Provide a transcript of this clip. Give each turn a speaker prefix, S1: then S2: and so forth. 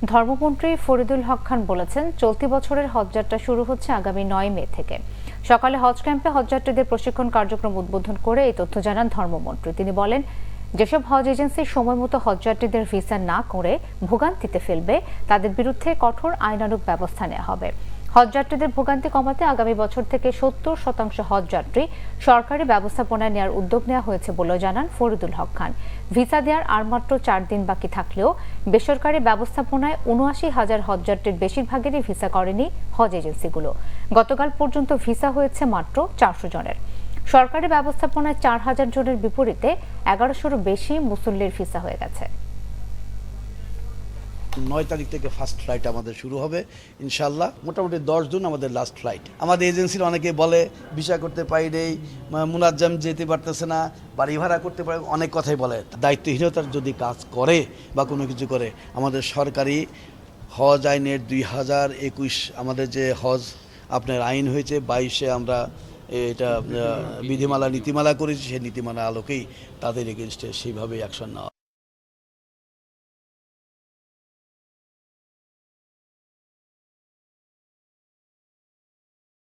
S1: ধর্মমন্ত্রী ফরিদুল হক খান বলেছেন, চলতি বছরের হজযাত্রা শুরু হচ্ছে আগামী ৯ মে থেকে। সকালে হজ ক্যাম্পে হজযাত্রীদের প্রশিক্ষণ কার্যক্রম উদ্বোধন করে এই তথ্য জানান ধর্মমন্ত্রী। তিনি বলেন, যেসব হজ এজেন্সি সময় মতো হজযাত্রীদের ভিসা না করে ভোগান্তিতে ফেলবে, তাদের বিরুদ্ধে কঠোর আইনানুগ ব্যবস্থা নেওয়া হবে। হজযাত্রীদের ভোগান্তি কমাতে আগামী বছর থেকে ৭০% হজযাত্রী সরকারি ব্যবস্থাপনায় নেওয়ার উদ্যোগ নেওয়া হয়েছে বলেও জানান ফরিদুল হক খান। ভিসা দেওয়ার আর মাত্র ৪ দিন বাকি থাকলেও বেসরকারি ব্যবস্থাপনায় ৭৯,০০০ হজযাত্রীর বেশিরভাগেরই ভিসা করেনি হজ এজেন্সিগুলো। গতকাল পর্যন্ত ভিসা হয়েছে মাত্র ৪০০ জনের। সরকারি ব্যবস্থাপনায় ৪,০০০ জনের বিপরীতে ১১০০রও বেশি মুসল্লির ভিসা হয়ে গেছে।
S2: ৯ তারিখ থেকে ফার্স্ট ফ্লাইট আমাদের শুরু হবে ইনশাল্লাহ। মোটামুটি ১০ জুন আমাদের লাস্ট ফ্লাইট। আমাদের এজেন্সির অনেকে বলে ভিসা করতে পারি নেই, মুনাজ্জাম যেতে পারতেছে না, বাড়ি ভাড়া করতে পারে, অনেক কথাই বলে। দায়িত্বহীনতার যদি কাজ করে বা কোনো কিছু করে, আমাদের সরকারি হজ আইনের ২০২১ আমাদের যে হজ আপনার আইন হয়েছে ২২-এ আমরা এটা বিধিমালা নীতিমালা করেছি, সেই নীতিমালা আলোকেই তাদের এগেনস্টে সেইভাবেই অ্যাকশন নেওয়া।